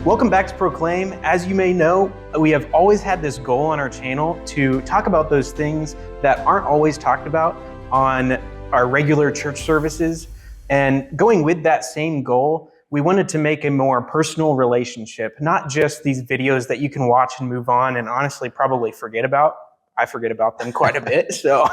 Welcome back to Proclaim. As you may know, we have always had this goal on our channel to talk about those things that aren't always talked about on our regular church services. And going with that same goal, we wanted to make a more personal relationship, not just these videos that you can watch and move on and honestly probably forget about. I forget about them quite a bit. So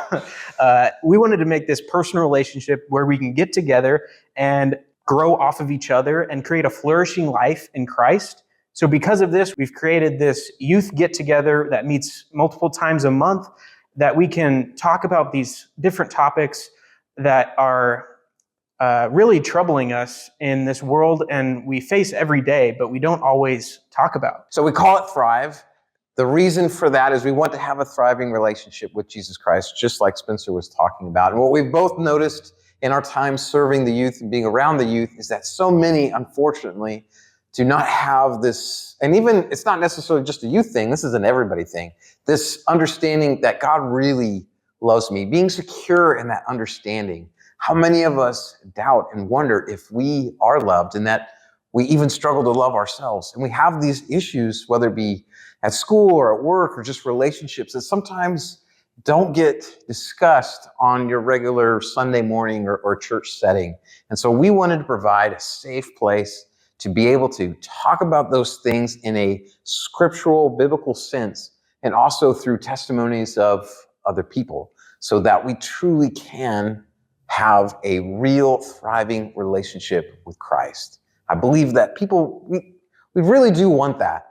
we wanted to make this personal relationship where we can get together and grow off of each other and create a flourishing life in Christ. So because of this, we've created this youth get-together that meets multiple times a month that we can talk about these different topics that are really troubling us in this world and we face every day, but we don't always talk about. So we call it Thrive. The reason for that is we want to have a thriving relationship with Jesus Christ, just like Spencer was talking about. And what we've both noticed in our time serving the youth and being around the youth is that so many, unfortunately, do not have this, and even it's not necessarily just a youth thing, this is an everybody thing, this understanding that God really loves me, being secure in that understanding. How many of us doubt and wonder if we are loved and that we even struggle to love ourselves? And we have these issues, whether it be at school or at work or just relationships that sometimes don't get discussed on your regular Sunday morning or church setting. And so we wanted to provide a safe place to be able to talk about those things in a scriptural, biblical sense, and also through testimonies of other people, so that we truly can have a real thriving relationship with Christ. I believe that people, we really do want that,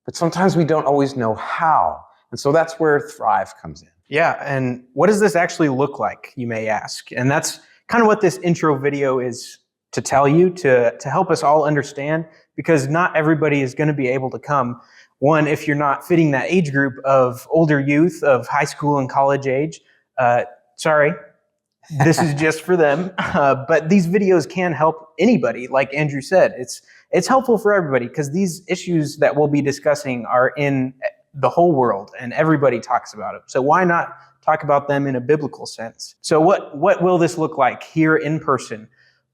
but sometimes we don't always know how. And so that's where Thrive comes in. Yeah, and what does this actually look like, you may ask? And that's kind of what this intro video is to tell you, to help us all understand, because not everybody is going to be able to come. One, if you're not fitting that age group of older youth, of high school and college age, sorry, this is just for them. But these videos can help anybody, like Andrew said. It's helpful for everybody, because these issues that we'll be discussing are in the whole world and everybody talks about it. So why not talk about them in a biblical sense? So what will this look like here in person?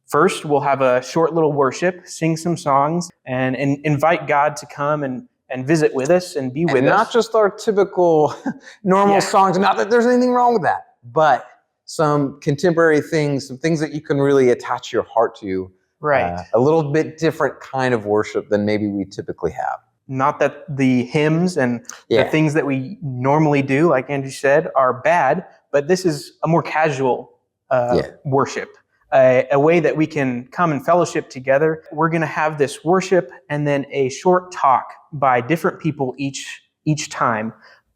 First, we'll have a short little worship, sing some songs, and invite God to come and visit with us and be with us. And not just our typical normal songs, not that there's anything wrong with that, but some contemporary things, some things that you can really attach your heart to. Right. A little bit different kind of worship than maybe we typically have. Not that the hymns and the things that we normally do, like Andrew said, are bad, but this is a more casual worship, a way that we can come and fellowship together. We're going to have this worship and then a short talk by different people each time,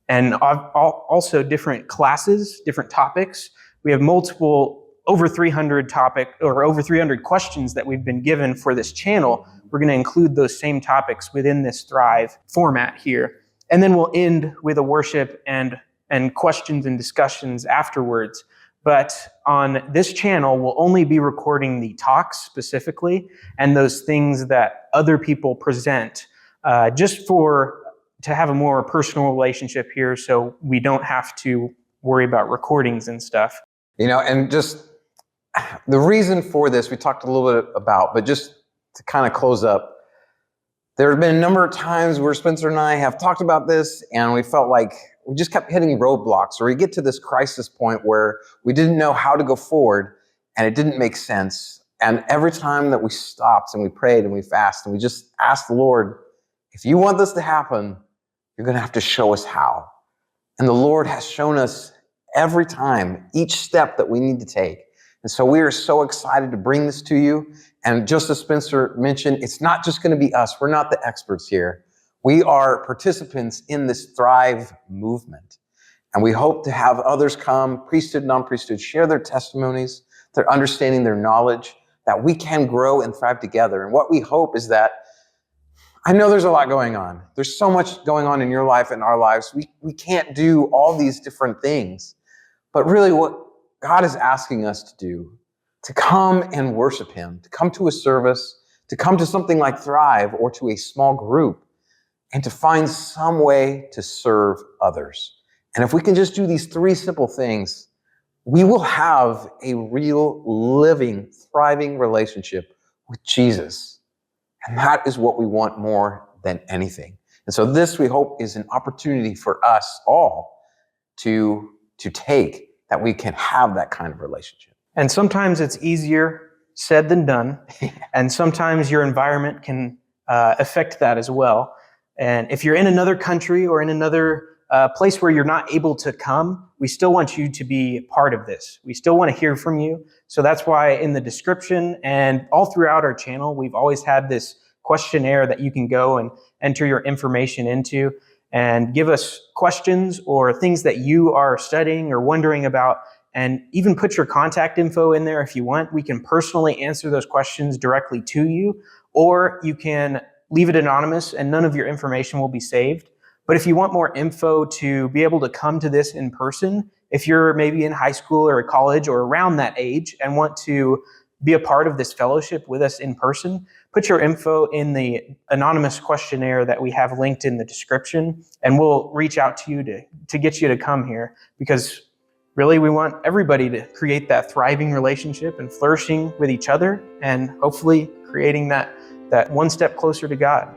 and also different classes, different topics. We have over 300 questions that we've been given for this channel. We're going to include those same topics within this Thrive format here. And then we'll end with a worship and questions and discussions afterwards. But on this channel, we'll only be recording the talks specifically and those things that other people present, just to have a more personal relationship here, so we don't have to worry about recordings and stuff. You know, and just the reason for this, we talked a little bit about, but just to kind of close up, there have been a number of times where Spencer and I have talked about this and we felt like we just kept hitting roadblocks, or we get to this crisis point where we didn't know how to go forward and it didn't make sense. And every time that we stopped and we prayed and we fasted and we just asked the Lord, if you want this to happen, you're going to have to show us how. And the Lord has shown us every time, each step that we need to take. And so we are so excited to bring this to you. And just as Spencer mentioned, it's not just going to be us. We're not the experts here. We are participants in this Thrive movement. And we hope to have others come, priesthood, non-priesthood, share their testimonies, their understanding, their knowledge, that we can grow and thrive together. And what we hope is that, I know there's a lot going on. There's so much going on in your life and our lives. We can't do all these different things. But really what God is asking us to do, to come and worship Him, to come to a service, to come to something like Thrive or to a small group, and to find some way to serve others. And if we can just do these 3 simple things, we will have a real, living, thriving relationship with Jesus. And that is what we want more than anything. And so this, we hope, is an opportunity for us all to take, that we can have that kind of relationship. And sometimes it's easier said than done. And sometimes your environment can affect that as well. And if you're in another country or in another place where you're not able to come, we still want you to be part of this. We still want to hear from you. So that's why in the description and all throughout our channel, we've always had this questionnaire that you can go and enter your information into and give us questions or things that you are studying or wondering about, and even put your contact info in there if you want. We can personally answer those questions directly to you, or you can leave it anonymous and none of your information will be saved. But if you want more info to be able to come to this in person, if you're maybe in high school or college or around that age and want to be a part of this fellowship with us in person, put your info in the anonymous questionnaire that we have linked in the description, and we'll reach out to you to get you to come here, because really we want everybody to create that thriving relationship and flourishing with each other, and hopefully creating that one step closer to God.